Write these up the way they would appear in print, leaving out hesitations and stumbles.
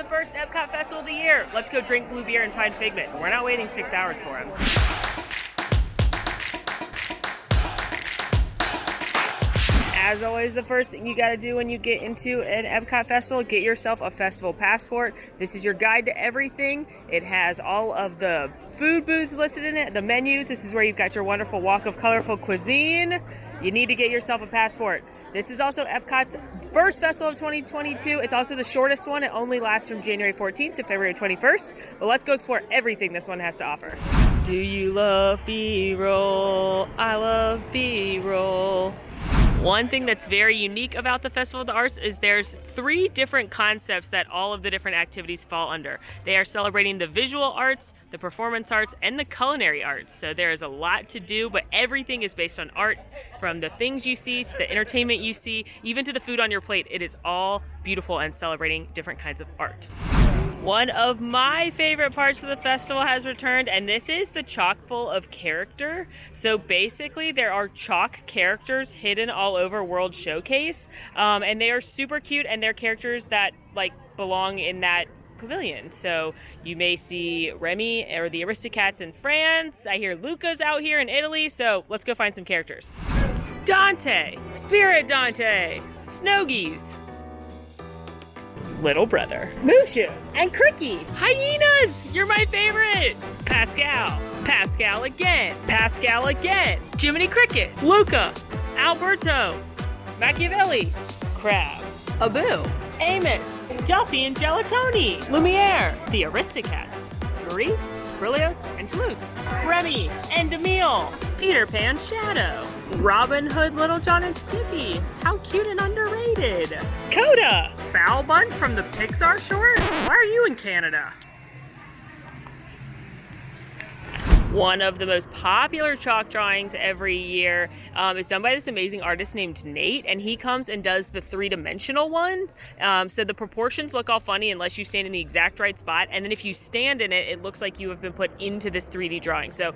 the first EPCOT Festival of the year. Let's go drink blue beer and find Figment. We're not waiting 6 hours for him. As always, the first thing you gotta do when you get into an EPCOT Festival, get yourself a festival passport. This is your guide to everything. It has all of the food booths listed in it, the menus. This is where you've got your wonderful walk of colorful cuisine. You need to get yourself a passport. This is also EPCOT's first festival of 2022. It's also the shortest one. It only lasts from January 14th to February 21st. But let's go explore everything this one has to offer. Do you love B-roll? I love B-roll. One thing that's very unique about the Festival of the Arts is there's 3 different concepts that all of the different activities fall under. They are celebrating the visual arts, the performance arts, and the culinary arts. So there is a lot to do, but everything is based on art, from the things you see to the entertainment you see, even to the food on your plate. It is all beautiful and celebrating different kinds of art. One of my favorite parts of the festival has returned, and this is the chock full of character. So basically there are chalk characters hidden all over World Showcase, and they are super cute, and they're characters that belong in that pavilion. So you may see Remy or the Aristocats in France. I hear Luca's out here in Italy, so let's go find some characters. Dante, Spirit Dante, Snowgies, Little Brother, Mushu, and Cricky. Hyenas, you're my favorite. Pascal, Pascal again, Pascal again. Jiminy Cricket, Luca, Alberto, Machiavelli, Crab, Abu, Amos, Duffy and Gelatoni, Lumiere, the Aristocats, Marie, Berlioz, and Toulouse, Remy, and Emile, Peter Pan's Shadow, Robin Hood, Little John, and Skippy. How cute and underrated. Coda, Foul Bun from the Pixar short? Why are you in Canada? One of the most popular chalk drawings every year is done by this amazing artist named Nate, and he comes and does the 3-dimensional one. So the proportions look all funny unless you stand in the exact right spot, and then if you stand in it, it looks like you have been put into this 3D drawing. So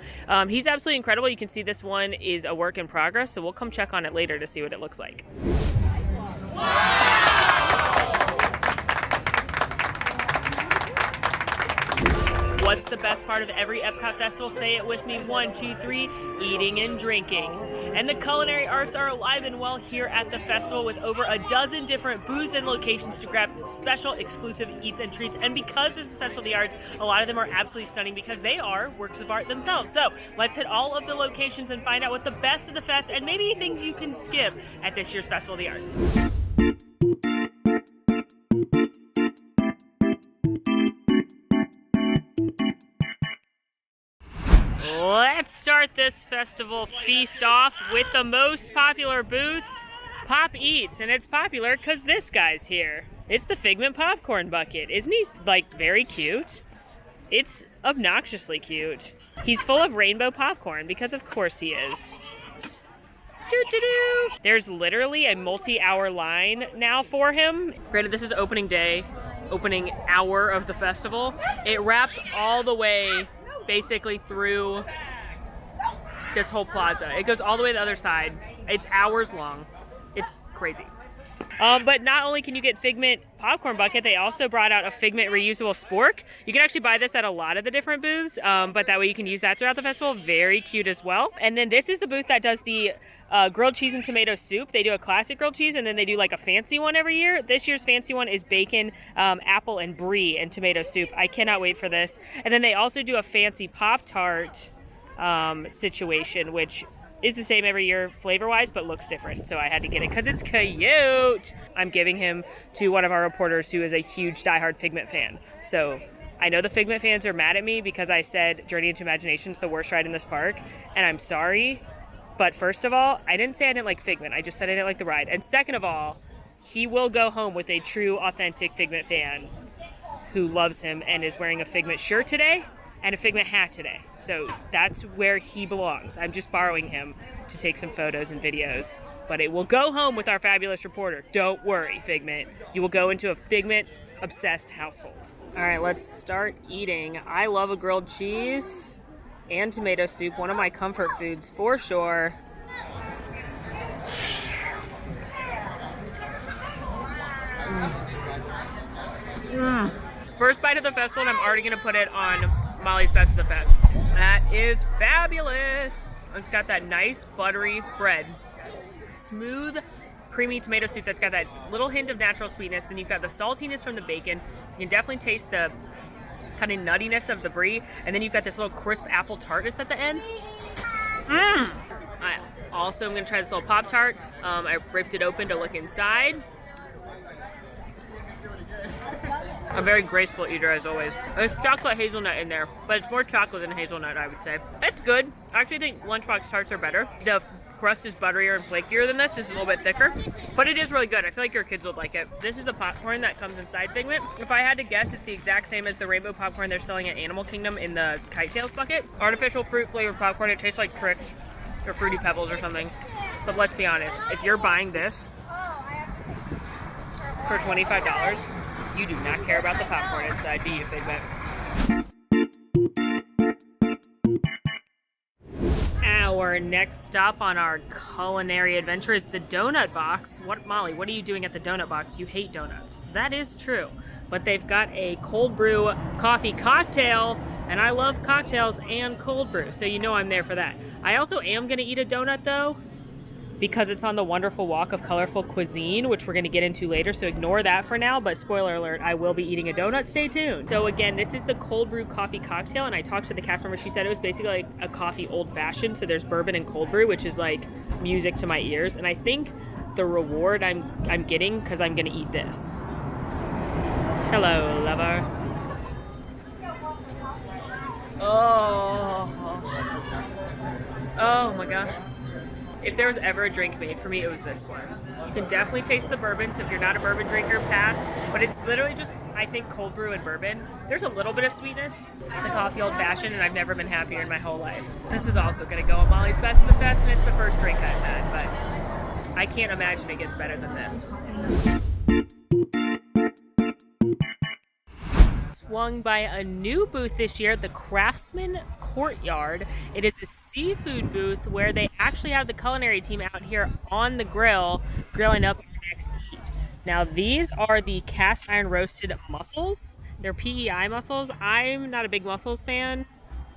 he's absolutely incredible. You can see this one is a work in progress, so we'll come check on it later to see what it looks like. What's the best part of every EPCOT Festival? Say it with me. 1, 2, 3, eating and drinking. And the culinary arts are alive and well here at the festival with over a dozen different booths and locations to grab special exclusive eats and treats. And because this is Festival of the Arts, a lot of them are absolutely stunning because they are works of art themselves. So let's hit all of the locations and find out what the best of the fest and maybe things you can skip at this year's Festival of the Arts. Let's start this festival feast off with the most popular booth, Pop Eats, and it's popular because this guy's here. It's the FIGMENT Popcorn Bucket. Isn't he, very cute? It's obnoxiously cute. He's full of rainbow popcorn, because of course he is. Doo-doo-doo. There's literally a multi-hour line now for him. Granted, this is opening day, opening hour of the festival. It wraps all the way basically through this whole plaza. It goes all the way to the other side. It's hours long. It's crazy. But not only can you get FIGMENT Popcorn Bucket, they also brought out a FIGMENT reusable spork. You can actually buy this at a lot of the different booths, but that way you can use that throughout the festival. Very cute as well. And then this is the booth that does the grilled cheese and tomato soup. They do a classic grilled cheese, and then they do a fancy one every year. This year's fancy one is bacon, apple, and brie and tomato soup. I cannot wait for this. And then they also do a fancy Pop-Tart situation, which is the same every year flavor-wise, but looks different. So I had to get it because it's cute. I'm giving him to one of our reporters who is a huge diehard FIGMENT fan. So I know the FIGMENT fans are mad at me because I said Journey into Imagination is the worst ride in this park, and I'm sorry. But first of all, I didn't say I didn't like FIGMENT. I just said I didn't like the ride. And second of all, he will go home with a true, authentic FIGMENT fan who loves him and is wearing a FIGMENT shirt today and a FIGMENT hat today. So that's where he belongs. I'm just borrowing him to take some photos and videos. But it will go home with our fabulous reporter. Don't worry, FIGMENT. You will go into a FIGMENT-obsessed household. All right, let's start eating. I love a grilled cheese and tomato soup, one of my comfort foods for sure. First bite of the festival, and I'm already gonna put it on Molly's Best of the Fest. That is fabulous. It's got that nice buttery bread, smooth, creamy tomato soup that's got that little hint of natural sweetness. Then you've got the saltiness from the bacon. You can definitely taste the kind of nuttiness of the brie, and then you've got this little crisp apple tartness at the end. I also am gonna try this little Pop-Tart. I ripped it open to look inside. A very graceful eater, as always. There's chocolate hazelnut in there, but it's more chocolate than hazelnut, I would say. It's good. I actually think Lunchbox tarts are better. The crust is butterier and flakier than this. This is a little bit thicker, but it is really good. I feel like your kids would like it. This is the popcorn that comes inside Figment. If I had to guess, it's the exact same as the rainbow popcorn they're selling at Animal Kingdom in the Kite Tails bucket. Artificial fruit flavored popcorn. It tastes like Trix or Fruity Pebbles or something. But let's be honest, if you're buying this for $25, you do not care about the popcorn inside, do you, Figment? Our next stop on our culinary adventure is the donut box. Molly, what are you doing at the donut box? You hate donuts. That is true. But they've got a cold brew coffee cocktail, and I love cocktails and cold brew, so you know I'm there for that. I also am going to eat a donut, though, because it's on the wonderful walk of colorful cuisine, which we're going to get into later, so ignore that for now, but spoiler alert, I will be eating a donut. Stay tuned. So again, this is the cold brew coffee cocktail, and I talked to the cast member. She said it was basically like a coffee old-fashioned, so there's bourbon and cold brew, which is like music to my ears, and I think the reward I'm getting, because I'm going to eat this. Hello, lover. Oh my gosh. If there was ever a drink made for me, it was this one. You can definitely taste the bourbon, so if you're not a bourbon drinker, pass. But it's literally just, I think, cold brew and bourbon. There's a little bit of sweetness. It's a coffee old-fashioned, and I've never been happier in my whole life. This is also going to go on Molly's Best of the Fest, and it's the first drink I've had, but I can't imagine it gets better than this. Swung by a new booth this year, the Craftsman Courtyard. It is a seafood booth where they actually have the culinary team out here on the grill, grilling up your next eat. Now these are the cast iron roasted mussels. They're PEI mussels. I'm not a big mussels fan,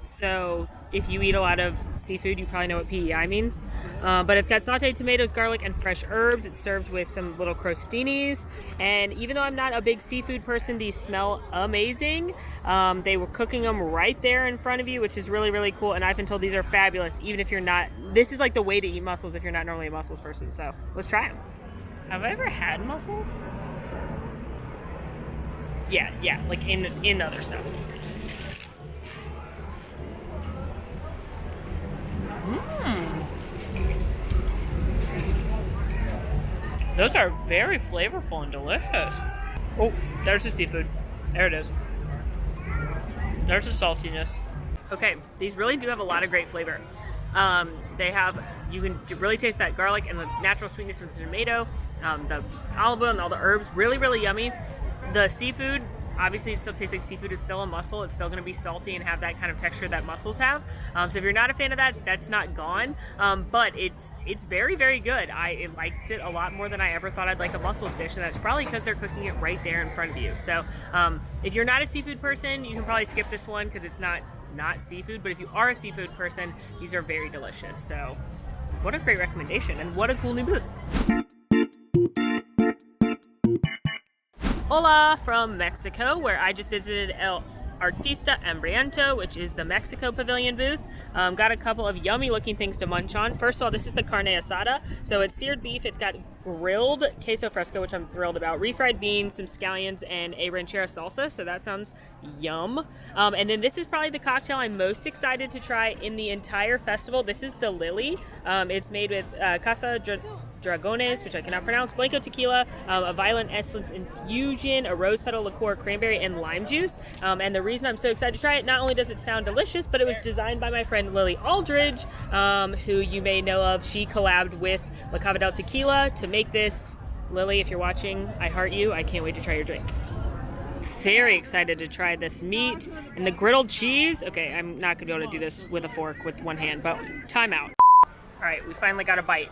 so if you eat a lot of seafood, you probably know what PEI means. But it's got sauteed tomatoes, garlic, and fresh herbs. It's served with some little crostinis. And even though I'm not a big seafood person, these smell amazing. They were cooking them right there in front of you, which is really, really cool. And I've been told these are fabulous, even if you're not. This is like the way to eat mussels if you're not normally a mussels person. So let's try them. Have I ever had mussels? Yeah, like in other stuff. Those are very flavorful and delicious. Oh, there's the seafood. There it is. There's the saltiness. Okay, these really do have a lot of great flavor. You can really taste that garlic and the natural sweetness of the tomato, the olive oil and all the herbs. Really, really yummy. The seafood, obviously it still tastes like seafood. It's still a mussel. It's still going to be salty and have that kind of texture that mussels have. So if you're not a fan of that, that's not gone. But it's very, very good. I liked it a lot more than I ever thought I'd like a mussels dish, and that's probably because they're cooking it right there in front of you. So if you're not a seafood person, you can probably skip this one because it's not seafood. But if you are a seafood person, these are very delicious. So what a great recommendation, and what a cool new booth. Hola from Mexico, where I just visited El Artista Hambriento, which is the Mexico Pavilion booth. Got a couple of yummy looking things to munch on. First of all, this is the carne asada. So it's seared beef. It's got grilled queso fresco, which I'm thrilled about, refried beans, some scallions, and a ranchera salsa. So that sounds yum. And then this is probably the cocktail I'm most excited to try in the entire festival. This is the Lily. It's made with Casa Dragones, which I cannot pronounce, Blanco tequila, a violent essence infusion, a rose petal liqueur, cranberry, and lime juice. And the reason I'm so excited to try it, not only does it sound delicious, but it was designed by my friend Lily Aldridge, who you may know of. She collabed with La Cava del Tequila to make this. Lily, if you're watching, I heart you. I can't wait to try your drink. Very excited to try this meat and the griddled cheese. Okay, I'm not going to be able to do this with a fork with one hand, but time out. All right, we finally got a bite.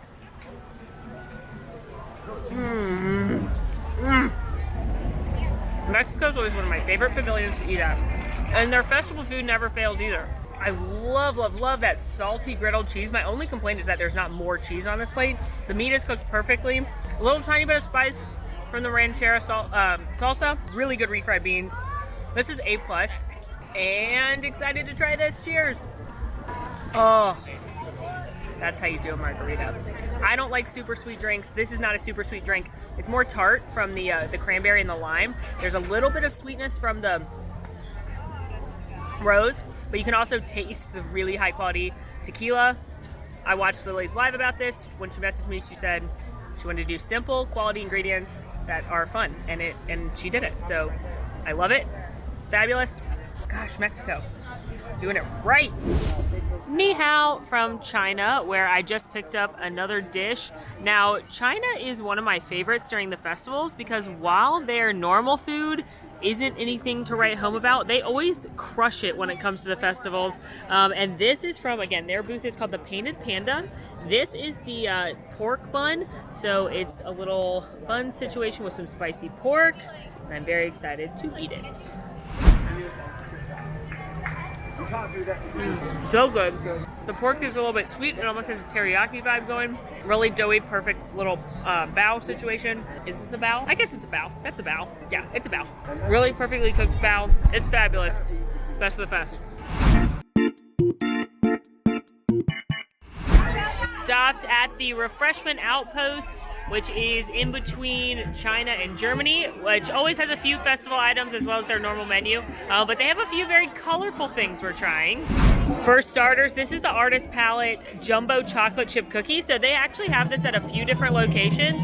Mexico's always one of my favorite pavilions to eat at. And their festival food never fails either. I love, love, love that salty griddled cheese. My only complaint is that there's not more cheese on this plate. The meat is cooked perfectly. A little tiny bit of spice from the ranchera salsa. Really good refried beans. This is A+. And excited to try this. Cheers. Oh, that's how you do a margarita. I don't like super sweet drinks. This is not a super sweet drink. It's more tart from the cranberry and the lime. There's a little bit of sweetness from the rose, but you can also taste the really high quality tequila. I watched Lily's live about this. When she messaged me, she said she wanted to do simple quality ingredients that are fun, and she did it. So I love it. Fabulous. Gosh, Mexico, doing it right. Ni hao from China, where I just picked up another dish. Now, China is one of my favorites during the festivals because while their normal food isn't anything to write home about, they always crush it when it comes to the festivals. And this is from, again, their booth is called the Painted Panda. This is the pork bun. So it's a little bun situation with some spicy pork. And I'm very excited to eat it. So good. The pork is a little bit sweet. It almost has a teriyaki vibe going. Really doughy, perfect little bao situation. Is this a bao? I guess it's a bao. That's a bao. Yeah, it's a bao. Really perfectly cooked bao. It's fabulous. Best of the fest. Stopped at the refreshment outpost, which is in between China and Germany, which always has a few festival items as well as their normal menu, but they have a few very colorful things we're trying. For starters, this is the Artist Palette Jumbo Chocolate Chip Cookie. So they actually have this at a few different locations,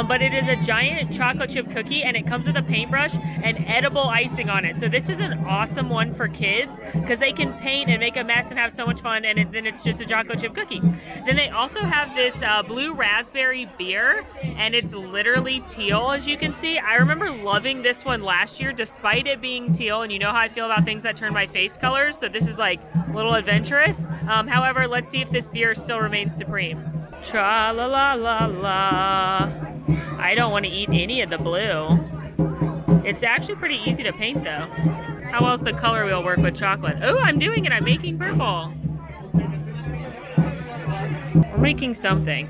but it is a giant chocolate chip cookie and it comes with a paintbrush and edible icing on it. So this is an awesome one for kids because they can paint and make a mess and have so much fun, and then it's just a chocolate chip cookie. Then they also have this blue raspberry beer, and it's literally teal, as you can see. I remember loving this one last year despite it being teal, and you know how I feel about things that turn my face colors, so this is like a little adventurous. However, let's see if this beer still remains supreme. Tra la la la la. I don't want to eat any of the blue. It's actually pretty easy to paint though. How else the color wheel work with chocolate? Oh, I'm doing it. I'm making purple. We're making something.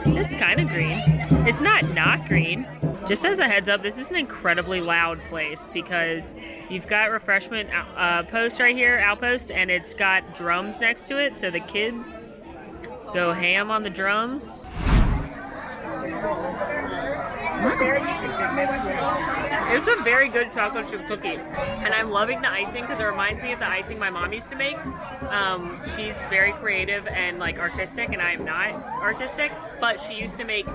It's kind of green. It's not green. Just as a heads up, this is an incredibly loud place because you've got refreshment post right here, outpost, and it's got drums next to it, so the kids go ham on the drums. It's a very good chocolate chip cookie, and I'm loving the icing because it reminds me of the icing my mom used to make. She's very creative and like artistic, and I am not artistic, but she used to make,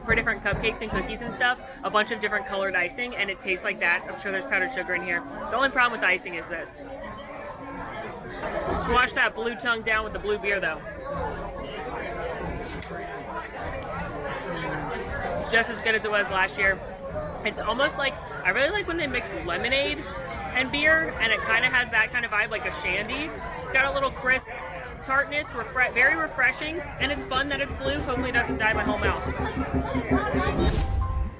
for different cupcakes and cookies and stuff, a bunch of different colored icing, and it tastes like that. I'm sure there's powdered sugar in here. The only problem with the icing is this. Let's wash that blue tongue down with the blue beer though. Just as good as it was last year. It's almost like, I really like when they mix lemonade and beer, and it kind of has that kind of vibe, like a shandy. It's got a little crisp tartness, very refreshing, and it's fun that it's blue. Hopefully it doesn't dye my whole mouth.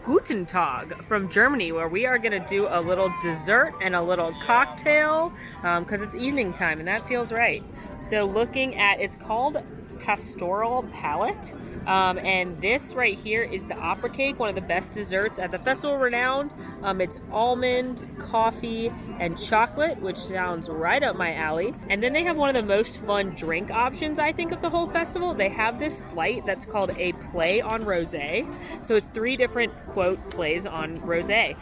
Guten Tag from Germany, where we are going to do a little dessert and a little cocktail because it's evening time and that feels right. So looking at, it's called Pastoral Palate. And this right here is the opera cake, one of the best desserts at the festival, renowned. It's almond, coffee, and chocolate, which sounds right up my alley. And then they have one of the most fun drink options, I think, of the whole festival. They have this flight that's called a play on rosé. So it's 3 different, quote, plays on rosé.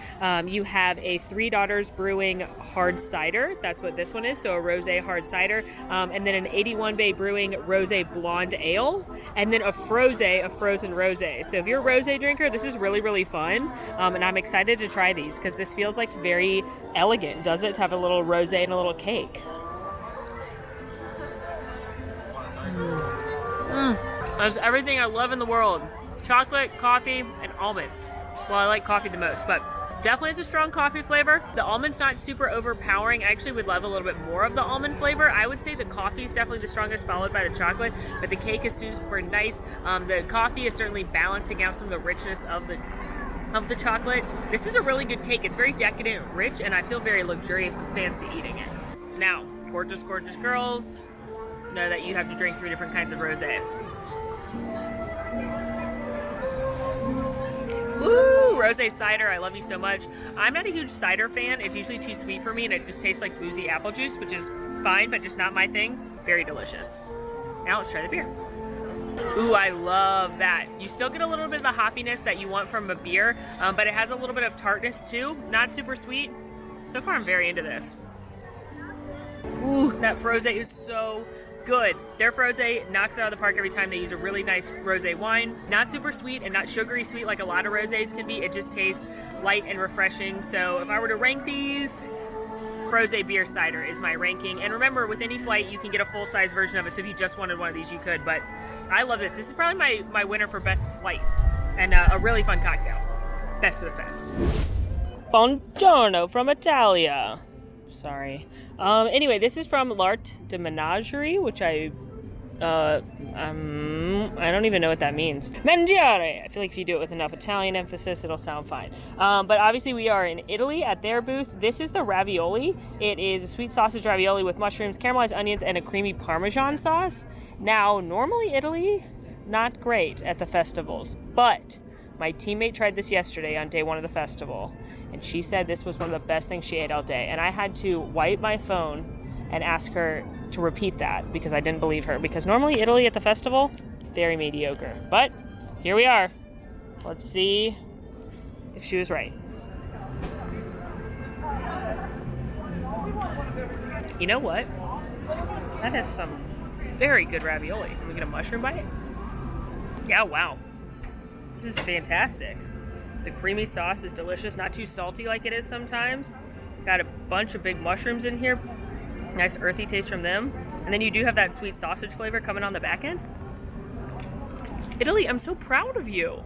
You have a Three Daughters Brewing hard cider. That's what this one is, so a rosé hard cider. And then an 81 Bay Brewing rosé blonde ale. And then a frozen rosé. So if you're a rosé drinker, this is really, really fun. And I'm excited to try these because this feels like very elegant, does it? To have a little rosé and a little cake. That's everything I love in the world. Chocolate, coffee, and almonds. Well, I like coffee the most, but definitely has a strong coffee flavor. The almond's not super overpowering. I actually would love a little bit more of the almond flavor. I would say the coffee is definitely the strongest, followed by the chocolate, but the cake is super nice. The coffee is certainly balancing out some of the richness of the of the chocolate. This is a really good cake. It's very decadent, rich, and I feel very luxurious and fancy eating it. Now, gorgeous, gorgeous girls, know that you have to drink 3 different kinds of rosé. Ooh, rosé cider, I love you so much. I'm not a huge cider fan. It's usually too sweet for me, and it just tastes like boozy apple juice, which is fine, but just not my thing. Very delicious. Now let's try the beer. Ooh, I love that. You still get a little bit of the hoppiness that you want from a beer, but it has a little bit of tartness too. Not super sweet. So far, I'm very into this. Ooh, that frosé is so good. Their frosé knocks it out of the park every time. They use a really nice rosé wine. Not super sweet and not sugary sweet like a lot of rosés can be. It just tastes light and refreshing. So if I were to rank these, frosé beer cider is my ranking. And remember, with any flight, you can get a full-size version of it. So if you just wanted one of these, you could. But I love this. This is probably my winner for best flight. And a really fun cocktail. Best of the fest. Buongiorno from Italia. Sorry. Anyway, this is from L'Art de Menagerie, which I don't even know what that means. Mangiare! I feel like if you do it with enough Italian emphasis, it'll sound fine. But obviously we are in Italy at their booth. This is the ravioli. It is a sweet sausage ravioli with mushrooms, caramelized onions, and a creamy Parmesan sauce. Now, normally Italy, not great at the festivals, but my teammate tried this yesterday on day 1 of the festival, and she said this was one of the best things she ate all day. And I had to wipe my phone and ask her to repeat that because I didn't believe her. Because normally Italy at the festival, very mediocre. But here we are. Let's see if she was right. You know what? That is some very good ravioli. Can we get a mushroom bite? Yeah, wow. This is fantastic. The creamy sauce is delicious, not too salty like it is sometimes. Got a bunch of big mushrooms in here. Nice earthy taste from them. And then you do have that sweet sausage flavor coming on the back end. Italy, I'm so proud of you.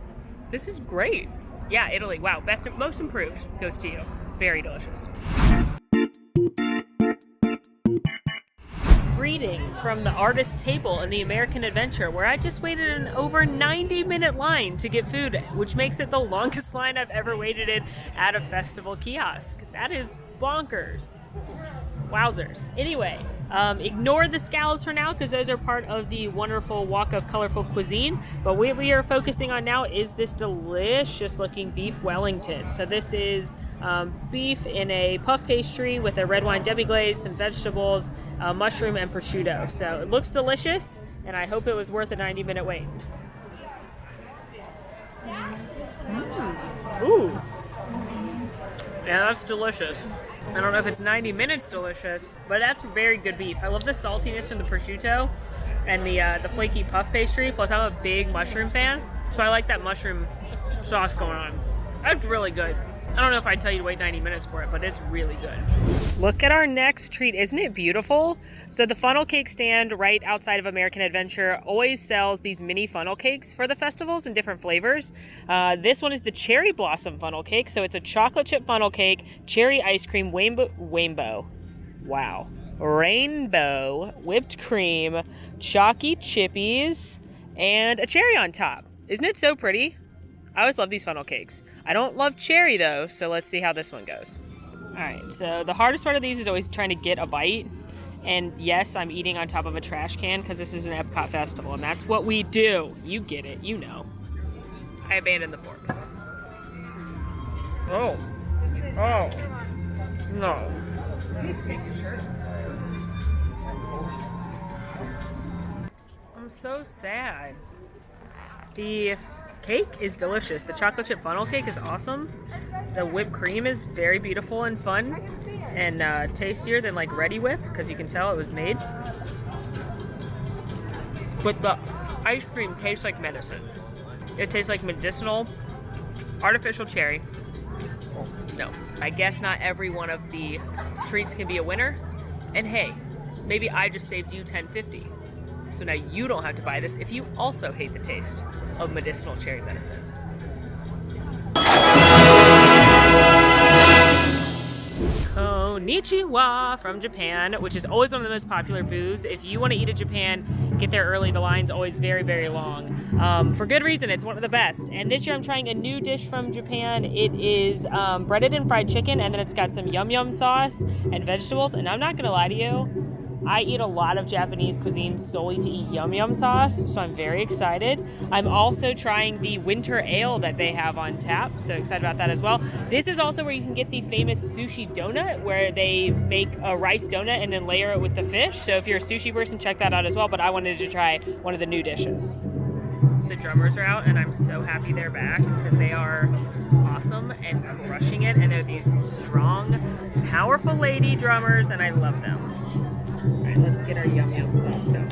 This is great. Yeah, Italy, wow, most improved goes to you. Very delicious. Greetings from the artist table in the American Adventure, where I just waited an over 90-minute line to get food, which makes it the longest line I've ever waited in at a festival kiosk. That is bonkers. Wowzers. Anyway, ignore the scallops for now because those are part of the wonderful walk of colorful cuisine. But what we are focusing on now is this delicious looking beef Wellington. So this is beef in a puff pastry with a red wine demi-glaze, some vegetables, mushroom, and prosciutto. So it looks delicious, and I hope it was worth a 90-minute wait. Ooh. Yeah, that's delicious. I don't know if it's 90 minutes delicious, but that's very good beef. I love the saltiness from the prosciutto and the flaky puff pastry. Plus, I'm a big mushroom fan, so I like that mushroom sauce going on. That's really good. I don't know if I'd tell you to wait 90 minutes for it, but it's really good. Look at our next treat. Isn't it beautiful? So the funnel cake stand right outside of American Adventure always sells these mini funnel cakes for the festivals in different flavors. This one is the cherry blossom funnel cake. So it's a chocolate chip funnel cake, cherry ice cream, rainbow, whipped cream, chalky chippies, and a cherry on top. Isn't it so pretty? I always love these funnel cakes. I don't love cherry though, so let's see how this one goes. All right, so the hardest part of these is always trying to get a bite. And yes, I'm eating on top of a trash can because this is an EPCOT Festival, and that's what we do. You get it, you know. I abandoned the fork. Oh, no. I'm so sad. The cake is delicious. The chocolate chip funnel cake is awesome. The whipped cream is very beautiful and fun and tastier than like Ready Whip because you can tell it was made. But the ice cream tastes like medicine. It tastes like medicinal, artificial cherry. Oh, no. I guess not every one of the treats can be a winner. And hey, maybe I just saved you $10.50. So now you don't have to buy this if you also hate the taste of medicinal cherry medicine. Konnichiwa from Japan, which is always one of the most popular booths. If you want to eat at Japan, get there early. The line's always very, very long. For good reason, it's one of the best. And this year I'm trying a new dish from Japan. It is breaded and fried chicken, and then it's got some yum yum sauce and vegetables. And I'm not gonna lie to you, I eat a lot of Japanese cuisine solely to eat yum yum sauce, so I'm very excited. I'm also trying the winter ale that they have on tap, so excited about that as well. This is also where you can get the famous sushi donut, where they make a rice donut and then layer it with the fish. So if you're a sushi person, check that out as well, but I wanted to try one of the new dishes. The drummers are out, and I'm so happy they're back because they are awesome and crushing it, and they're these strong, powerful lady drummers, and I love them. All right, let's get our yum yum sauce going.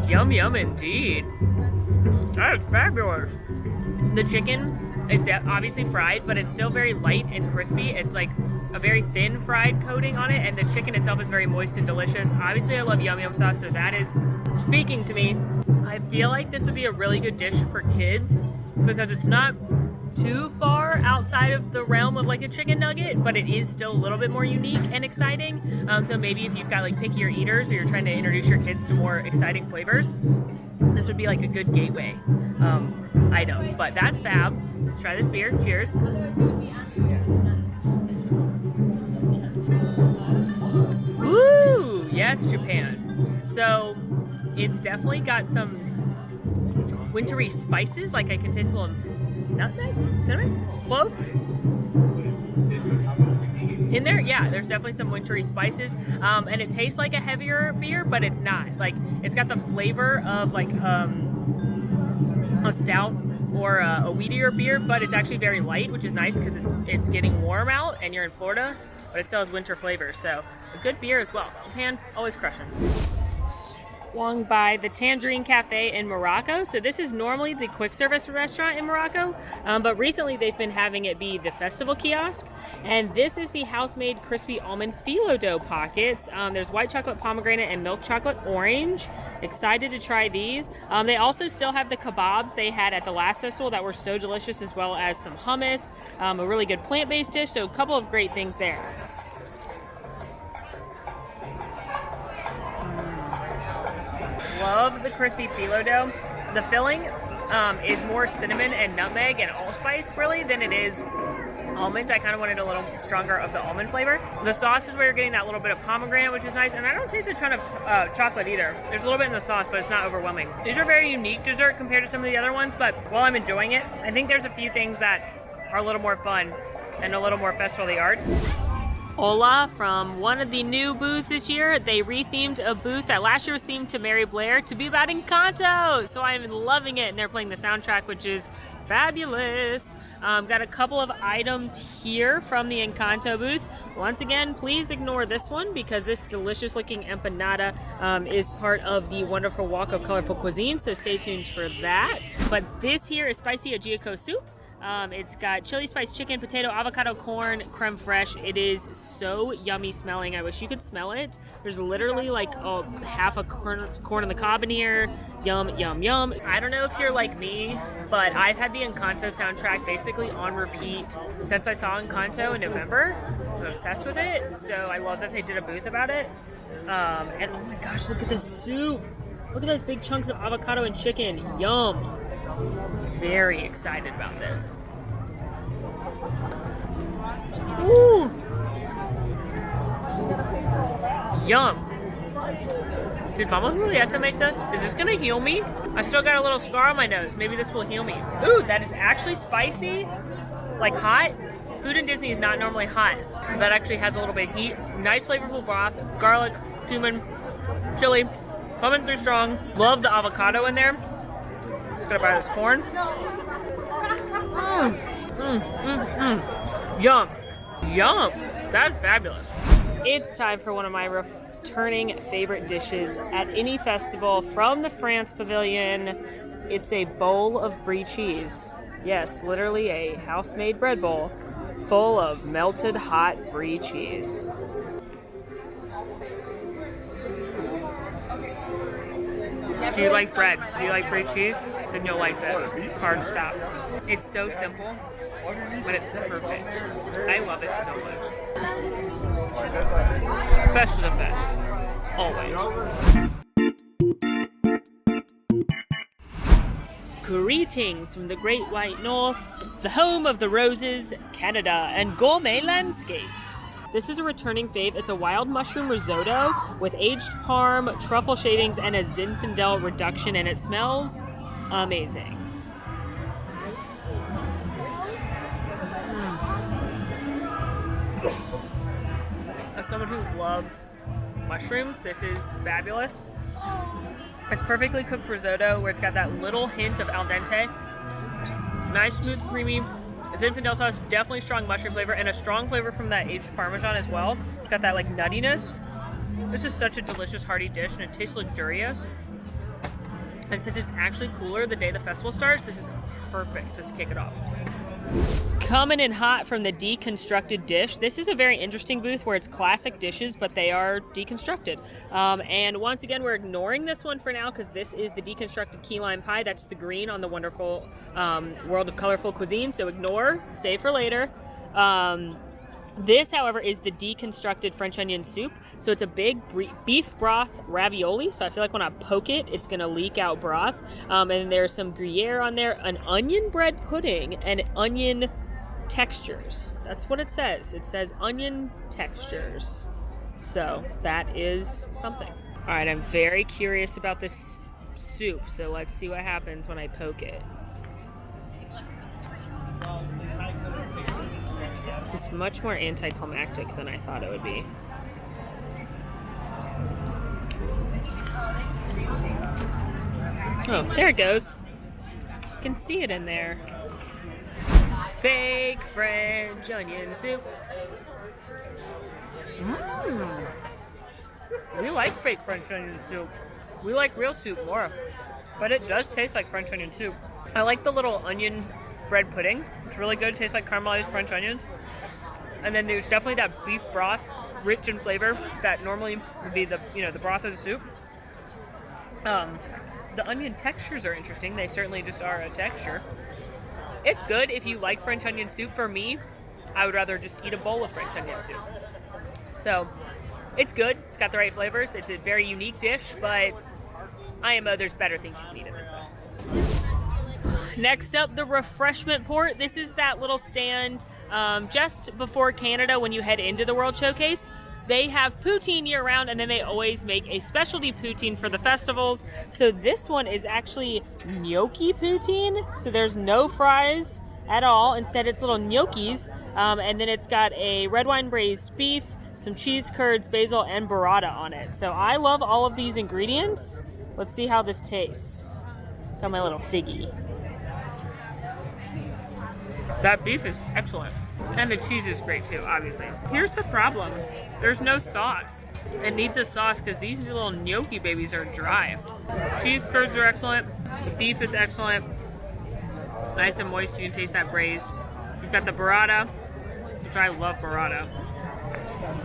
Yum yum indeed. That is fabulous. The chicken is obviously fried, but it's still very light and crispy. It's like a very thin fried coating on it, and the chicken itself is very moist and delicious. Obviously, I love yum yum sauce, so that is speaking to me. I feel like this would be a really good dish for kids because it's not too far outside of the realm of like a chicken nugget, but it is still a little bit more unique and exciting. So maybe if you've got like pickier eaters or you're trying to introduce your kids to more exciting flavors, this would be like a good gateway item. But that's fab. Let's try this beer. Cheers. Woo! Yes, Japan. So it's definitely got some wintry spices. Like I can taste a little nutmeg, cinnamon, clove in there. Yeah, there's definitely some wintry spices, and it tastes like a heavier beer, but it's not. Like it's got the flavor of like a stout or a wheatier beer, but it's actually very light, which is nice because it's getting warm out and you're in Florida, but it still has winter flavors. So a good beer as well. Japan, always crushing. Swung by the Tangerine Cafe in Morocco. So this is normally the quick service restaurant in Morocco, but recently they've been having it be the festival kiosk. And this is the house-made crispy almond phyllo dough pockets. There's white chocolate pomegranate and milk chocolate orange. Excited to try these. They also still have the kebabs they had at the last festival that were so delicious, as well as some hummus, a really good plant-based dish. So a couple of great things there. Love the crispy phyllo dough. The filling is more cinnamon and nutmeg and allspice really than it is almond. I kind of wanted a little stronger of the almond flavor. The sauce is where you're getting that little bit of pomegranate, which is nice, and I don't taste a ton of chocolate either. There's a little bit in the sauce, but it's not overwhelming. These are a very unique dessert compared to some of the other ones, but while I'm enjoying it, I think there's a few things that are a little more fun and a little more festival of the arts. Hola from one of the new booths this year. They rethemed a booth that last year was themed to Mary Blair to be about Encanto. So I am loving it, and they're playing the soundtrack, which is fabulous. Got a couple of items here from the Encanto booth. Once again, please ignore this one because this delicious looking empanada is part of the wonderful walk of colorful cuisine. So stay tuned for that. But this here is spicy ajiaco soup. It's got chili spice chicken, potato, avocado, corn, creme fraiche. It is so yummy smelling. I wish you could smell it. There's literally like half a corn on the cob in here. Yum, yum, yum. I don't know if you're like me, but I've had the Encanto soundtrack basically on repeat since I saw Encanto in November. I'm obsessed with it, so I love that they did a booth about it. And oh my gosh, look at this soup. Look at those big chunks of avocado and chicken. Yum. Very excited about this. Ooh. Yum. Did Mama Julieta make this? Is this gonna heal me? I still got a little scar on my nose. Maybe this will heal me. Ooh, that is actually spicy. Like hot. Food in Disney is not normally hot. That actually has a little bit of heat. Nice flavorful broth. Garlic, cumin, chili. Coming through strong. Love the avocado in there. Just gonna buy this corn. Yum. Yum. That's fabulous. It's time for one of my returning favorite dishes at any festival from the France Pavilion. It's a bowl of brie cheese. Yes, literally a house-made bread bowl full of melted hot brie cheese. Do you like bread? Do you like brie cheese? Then you'll like this. Card stop. It's so simple, but it's perfect. I love it so much. Best of the best. Always. Greetings from the Great White North, the home of the roses, Canada, and gourmet landscapes. This is a returning fave. It's a wild mushroom risotto with aged parm, truffle shavings, and a Zinfandel reduction, and it smells amazing. As someone who loves mushrooms, this is fabulous. It's perfectly cooked risotto where it's got that little hint of al dente. Nice, smooth, creamy. Zinfandel sauce, definitely strong mushroom flavor, and a strong flavor from that aged Parmesan as well. It's got that like nuttiness. This is such a delicious, hearty dish, and it tastes luxurious. And since it's actually cooler the day the festival starts, this is perfect to kick it off. Coming in hot from the deconstructed dish. This is a very interesting booth where it's classic dishes, but they are deconstructed. And once again, we're ignoring this one for now because this is the deconstructed key lime pie. That's the green on the wonderful World of Colorful Cuisine. So ignore, save for later. This, however, is the deconstructed French onion soup. So it's a big beef broth ravioli. So I feel like when I poke it, it's going to leak out broth. And there's some Gruyere on there, an onion bread pudding, and onion textures. That's what it says. It says onion textures. So that is something. All right, I'm very curious about this soup. So let's see what happens when I poke it. This is much more anticlimactic than I thought it would be. Oh, there it goes. You can see it in there. Fake French onion soup. We like fake French onion soup. We like real soup more, but it does taste like French onion soup. I like the little onion bread pudding. It's really good. It tastes like caramelized French onions. And then there's definitely that beef broth, rich in flavor, that normally would be the broth of the soup. The onion textures are interesting. They certainly just are a texture. It's good if you like French onion soup. For me, I would rather just eat a bowl of French onion soup. So it's good. It's got the right flavors. It's a very unique dish, but there's better things you can eat at this festival. Next up, the refreshment port. This is that little stand just before Canada when you head into the World Showcase. They have poutine year-round, and then they always make a specialty poutine for the festivals. So this one is actually gnocchi poutine. So there's no fries at all. Instead, it's little gnocchis. And then it's got a red wine braised beef, some cheese curds, basil, and burrata on it. So I love all of these ingredients. Let's see how this tastes. Got my little figgy. That beef is excellent. And the cheese is great too, obviously. Here's the problem. There's no sauce. It needs a sauce because these little gnocchi babies are dry. Cheese curds are excellent. The beef is excellent. Nice and moist. You can taste that braised. You've got the burrata, which I love burrata.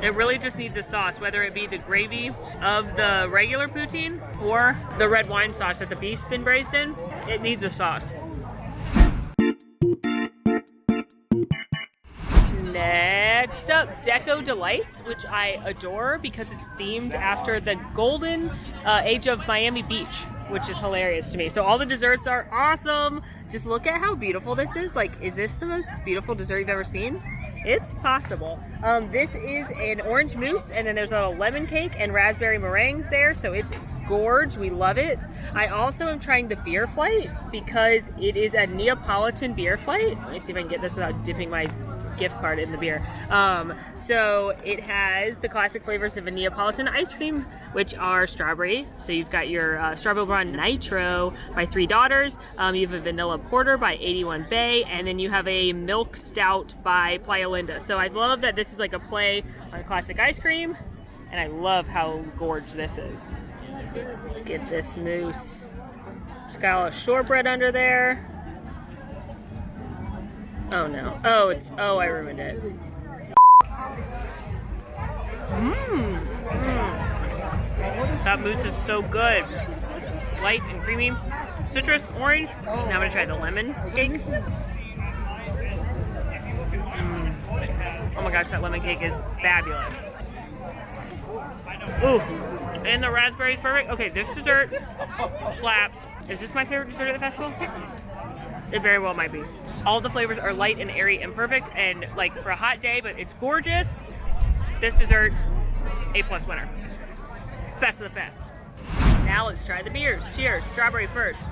It really just needs a sauce, whether it be the gravy of the regular poutine or the red wine sauce that the beef's been braised in. It needs a sauce. Next up, DECO Delights, which I adore because it's themed after the golden age of Miami Beach, which is hilarious to me. So all the desserts are awesome. Just look at how beautiful this is. Like, is this the most beautiful dessert you've ever seen? It's possible. This is an orange mousse, and then there's a lemon cake and raspberry meringues there, so it's gorge. We love it. I also am trying the beer flight because it is a Neapolitan beer flight. Let me see if I can get this without dipping my gift card in the beer. So it has the classic flavors of a Neapolitan ice cream, which are strawberry. So you've got your Strawberry Blonde Nitro by Three Daughters. You have a Vanilla Porter by 81 Bay, and then you have a Milk Stout by Playa Linda. So I love that this is like a play on classic ice cream, and I love how gorge this is. Let's get this mousse. It's got a little shortbread under there. Oh no. Oh, I ruined it. That mousse is so good. light and creamy. Citrus, orange. Now I'm gonna try the lemon cake. Oh my gosh, that lemon cake is fabulous. Ooh, and the raspberry is perfect. Okay, this dessert slaps. Is this my favorite dessert at the festival? It very well might be. All the flavors are light and airy and perfect, and like for a hot day, but it's gorgeous. This dessert, A+ winner. Best of the fest. Now let's try the beers. Cheers, strawberry first.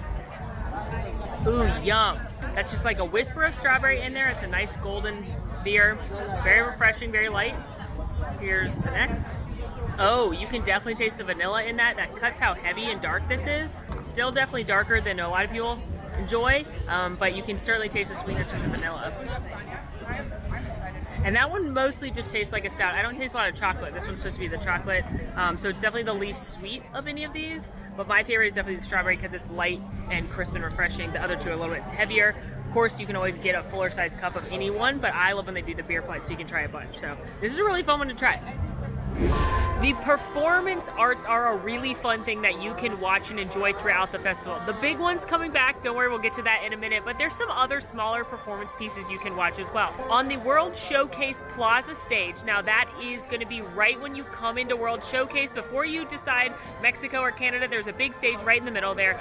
Ooh, yum. That's just like a whisper of strawberry in there. It's a nice golden beer. Very refreshing, very light. Here's the next. Oh, you can definitely taste the vanilla in that. That cuts how heavy and dark this is. It's still definitely darker than a lot of people enjoy, but you can certainly taste the sweetness from the vanilla. And that one mostly just tastes like a stout. I don't taste a lot of chocolate. This one's supposed to be the chocolate, so it's definitely the least sweet of any of these. But my favorite is definitely the strawberry because it's light and crisp and refreshing. The other two are a little bit heavier. Of course, you can always get a fuller size cup of any one, but I love when they do the beer flight so you can try a bunch. So this is a really fun one to try. The performance arts are a really fun thing that you can watch and enjoy throughout the festival. The big one's coming back, don't worry, we'll get to that in a minute, but there's some other smaller performance pieces you can watch as well. On the World Showcase Plaza stage, now that is going to be right when you come into World Showcase, before you decide Mexico or Canada, there's a big stage right in the middle there.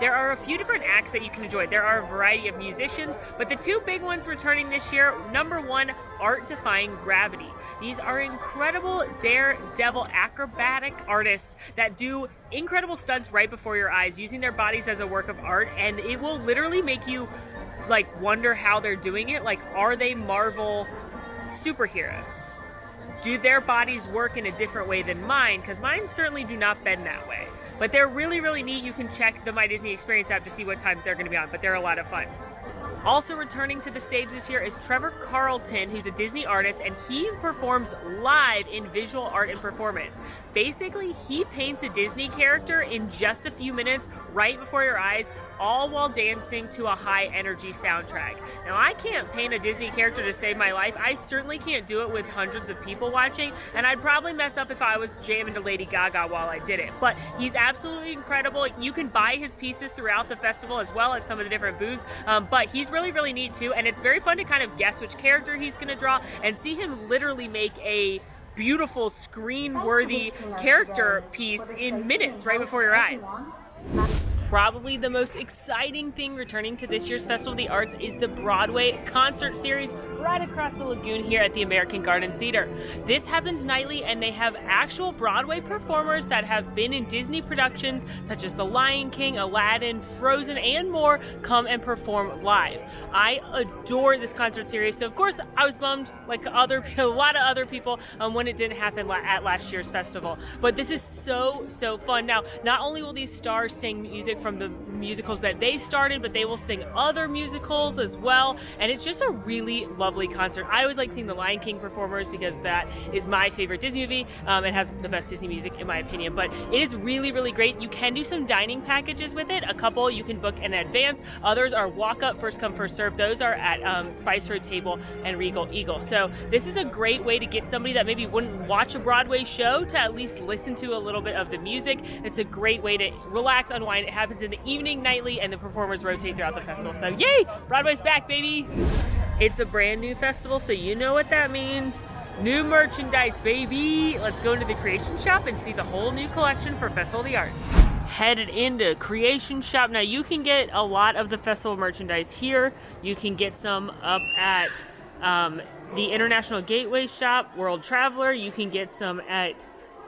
There are a few different acts that you can enjoy. There are a variety of musicians, but the two big ones returning this year, number one, Art Defying Gravity. These are incredible daredevil acrobatic artists that do incredible stunts right before your eyes, using their bodies as a work of art, and it will literally make you like wonder how they're doing it. Like, are they Marvel superheroes? Do their bodies work in a different way than mine? Because mine certainly do not bend that way. But they're really, really neat. You can check the My Disney Experience app to see what times they're going to be on, but they're a lot of fun. Also returning to the stage this year is Trevor Carlton, who's a Disney artist, and he performs live in visual art and performance. Basically, he paints a Disney character in just a few minutes right before your eyes, all while dancing to a high-energy soundtrack. Now, I can't paint a Disney character to save my life. I certainly can't do it with hundreds of people watching, and I'd probably mess up if I was jamming to Lady Gaga while I did it. But he's absolutely incredible. You can buy his pieces throughout the festival as well at some of the different booths, but he's really, really neat too, and it's very fun to kind of guess which character he's going to draw and see him literally make a beautiful screen-worthy character piece in minutes right before your eyes. Probably the most exciting thing returning to this year's Festival of the Arts is the Broadway concert series right across the lagoon here at the American Garden Theater. This happens nightly, and they have actual Broadway performers that have been in Disney productions such as The Lion King, Aladdin, Frozen, and more come and perform live. I adore this concert series, so of course I was bummed like a lot of other people when it didn't happen at last year's festival. But this is so fun. Now, not only will these stars sing music from the musicals that they started, but they will sing other musicals as well, and it's just a really lovely concert. I always like seeing the Lion King performers because that is my favorite Disney movie. It has the best Disney music in my opinion, but it is really, really great. You can do some dining packages with it. A couple you can book in advance. Others are walk up, first come, first serve. Those are at Spice Road Table and Regal Eagle. So this is a great way to get somebody that maybe wouldn't watch a Broadway show to at least listen to a little bit of the music. It's a great way to relax, unwind. It happens in the evening nightly, and the performers rotate throughout the festival. So yay! Broadway's back, baby! It's a brand new festival, so you know what that means. New merchandise, baby! Let's go into the Creation Shop and see the whole new collection for Festival of the Arts. Headed into Creation Shop. Now, you can get a lot of the festival merchandise here. You can get some up at the International Gateway Shop, World Traveler. You can get some at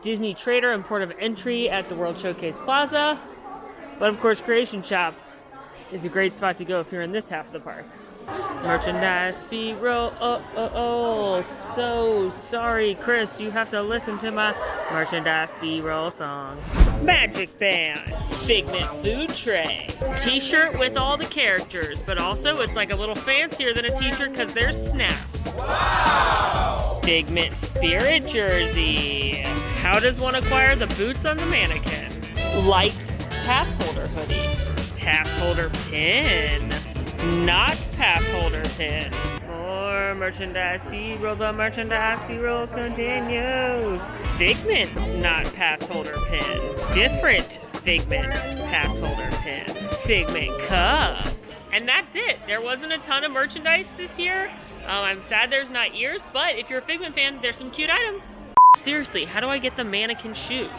Disney Trader and Port of Entry at the World Showcase Plaza. But of course, Creation Shop is a great spot to go if you're in this half of the park. Merchandise B-roll. Oh, so sorry, Chris. You have to listen to my merchandise B-roll song. Magic Band. Figment food tray. T-shirt with all the characters, but also it's like a little fancier than a t-shirt because there's snaps. Wow! Figment spirit jersey. How does one acquire the boots on the mannequin? Light pass holder hoodie. Pass holder pin. Not pass holder pin. More merchandise B-roll. The merchandise B-roll continues. Figment not pass holder pin. Different Figment pass holder pin, Figment cup. And that's it. There wasn't a ton of merchandise this year. I'm sad there's not ears, but if you're a Figment fan, there's some cute items. Seriously, how do I get the mannequin shoes?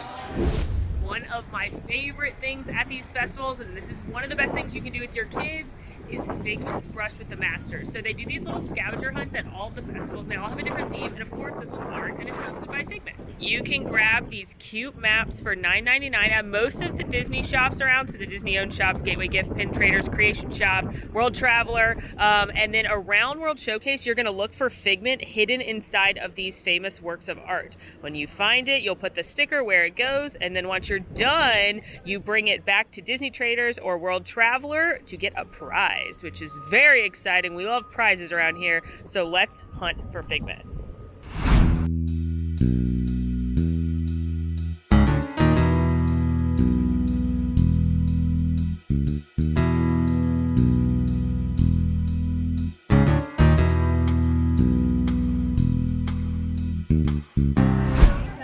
One of my favorite things at these festivals, and this is one of the best things you can do with your kids, is Figment's Brush with the Masters. So they do these little scavenger hunts at all of the festivals. They all have a different theme, and of course this one's art, and it's hosted by Figment. You can grab these cute maps for $9.99 at most of the Disney shops around, so the Disney-owned shops, Gateway Gift, Pin Traders, Creation Shop, World Traveler, and then around World Showcase, you're gonna look for Figment hidden inside of these famous works of art. When you find it, you'll put the sticker where it goes, and then once you're done, you bring it back to Disney Traders or World Traveler to get a prize, which is very exciting. We love prizes around here, so let's hunt for Figment.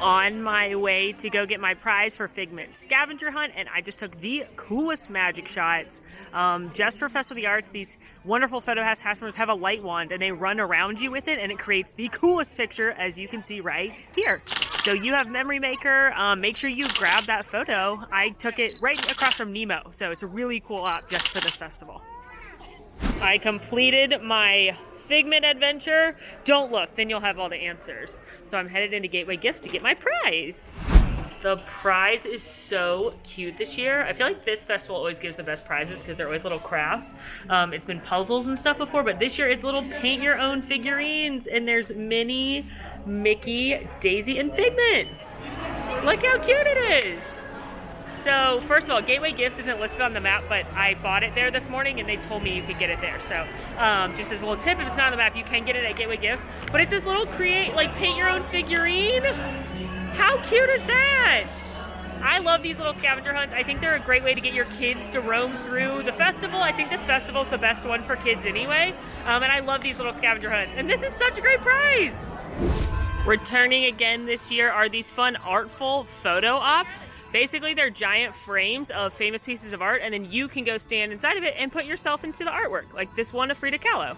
On my way to go get my prize for Figment scavenger hunt, and I just took the coolest magic shots. Just for Festival of the Arts, these wonderful photo house customers have a light wand and they run around you with it, and it creates the coolest picture, as you can see right here. So you have Memory Maker, make sure you grab that photo. I took it right across from Nemo, so it's a really cool op just for this festival. I completed my Figment adventure. Don't look, then you'll have all the answers. So I'm headed into Gateway Gifts to get my prize. The prize is so cute this year. I feel like this festival always gives the best prizes because they're always little crafts. It's been puzzles and stuff before, but this year it's little paint your own figurines, and there's Minnie, Mickey, Daisy, and Figment. Look how cute it is. So first of all, Gateway Gifts isn't listed on the map, but I bought it there this morning and they told me you could get it there. So just as a little tip, if it's not on the map, you can get it at Gateway Gifts. But it's this little paint your own figurine. How cute is that? I love these little scavenger hunts. I think they're a great way to get your kids to roam through the festival. I think this festival is the best one for kids anyway. And I love these little scavenger hunts. And this is such a great prize. Returning again this year are these fun artful photo ops. Basically, they're giant frames of famous pieces of art, and then you can go stand inside of it and put yourself into the artwork, like this one of Frida Kahlo.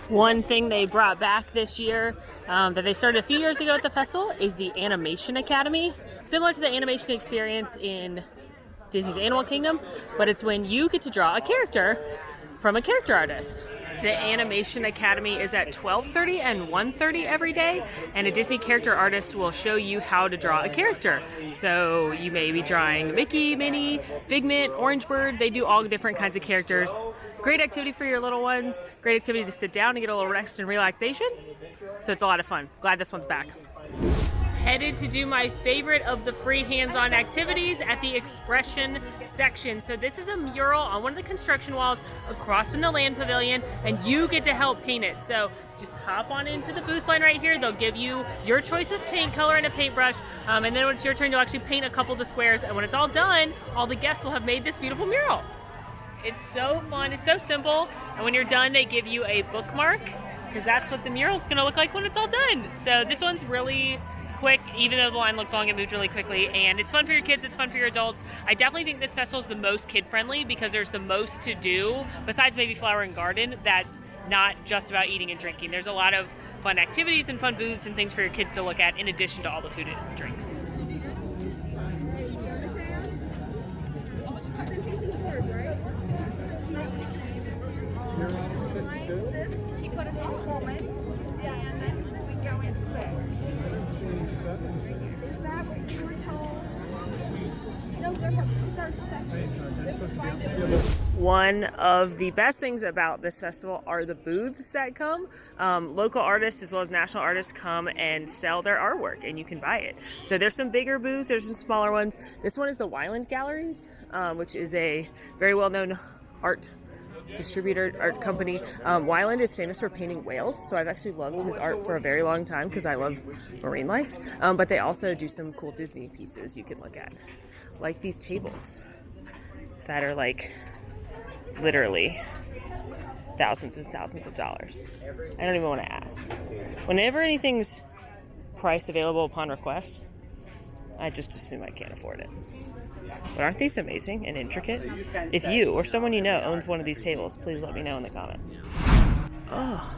One thing they brought back this year that they started a few years ago at the festival is the Animation Academy. Similar to the animation experience in Disney's Animal Kingdom, but it's when you get to draw a character from a character artist. The Animation Academy is at 12:30 and 1:30 every day, and a Disney character artist will show you how to draw a character. So you may be drawing Mickey, Minnie, Figment, Orange Bird. They do all different kinds of characters. Great activity for your little ones. Great activity to sit down and get a little rest and relaxation. So it's a lot of fun. Glad this one's back. Headed to do my favorite of the free hands-on activities at the Expression section. So this is a mural on one of the construction walls across from the Land Pavilion, and you get to help paint it. So just hop on into the booth line right here. They'll give you your choice of paint color and a paintbrush, and then when it's your turn, you'll actually paint a couple of the squares, and when it's all done, all the guests will have made this beautiful mural. It's so fun, it's so simple, and when you're done, they give you a bookmark, because that's what the mural's gonna look like when it's all done. So this one's really quick, even though the line looked long, it moved really quickly, and it's fun for your kids, it's fun for your adults. I definitely think this festival is the most kid-friendly because there's the most to do, besides maybe Flower and Garden, that's not just about eating and drinking. There's a lot of fun activities and fun booths and things for your kids to look at in addition to all the food and drinks. She put us all on this, and then we go into is that what you were told? No, this is our section. One of the best things about this festival are the booths that come. Local artists as well as national artists come and sell their artwork, and you can buy it. So there's some bigger booths, there's some smaller ones. This one is the Wyland Galleries, which is a very well-known art distributor art company. Wyland is famous for painting whales, so I've actually loved his art for a very long time because I love marine life. But they also do some cool Disney pieces you can look at, like these tables that are like literally thousands and thousands of dollars. I don't even want to ask. Whenever anything's price available upon request, I just assume I can't afford it. But aren't these amazing and intricate? If you or someone you know owns one of these tables, please let me know in the comments. Oh,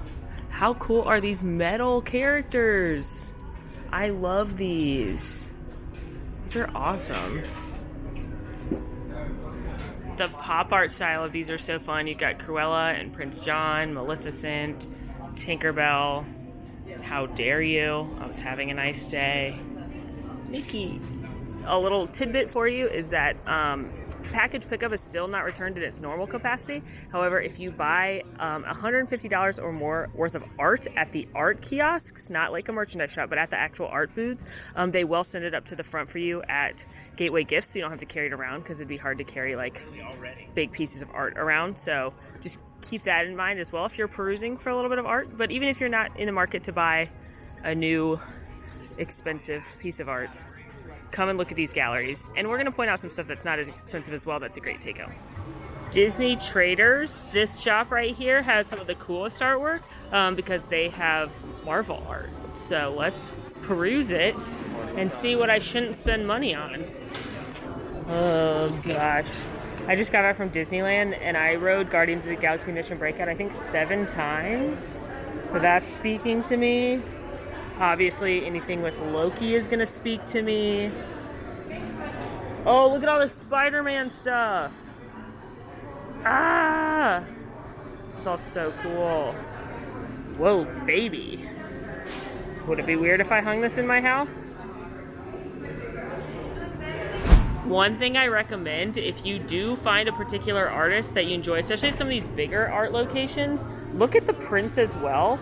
how cool are these metal characters? I love these. These are awesome. The pop art style of these are so fun. You've got Cruella and Prince John, Maleficent, Tinkerbell. How dare you? I was having a nice day. Mickey. A little tidbit for you is that package pickup is still not returned at its normal capacity. However, if you buy $150 or more worth of art at the art kiosks, not like a merchandise shop, but at the actual art booths, they will send it up to the front for you at Gateway Gifts, so you don't have to carry it around, because it'd be hard to carry like big pieces of art around. So just keep that in mind as well if you're perusing for a little bit of art. But even if you're not in the market to buy a new expensive piece of art, come and look at these galleries. And we're going to point out some stuff that's not as expensive as well. That's a great take-home. Disney Traders. This shop right here has some of the coolest artwork because they have Marvel art. So let's peruse it and see what I shouldn't spend money on. Oh gosh. I just got back from Disneyland and I rode Guardians of the Galaxy Mission Breakout I think 7 times. So that's speaking to me. Obviously, anything with Loki is going to speak to me. Oh, look at all the Spider-Man stuff. Ah! This is all so cool. Whoa, baby. Would it be weird if I hung this in my house? One thing I recommend, if you do find a particular artist that you enjoy, especially at some of these bigger art locations, look at the prints as well.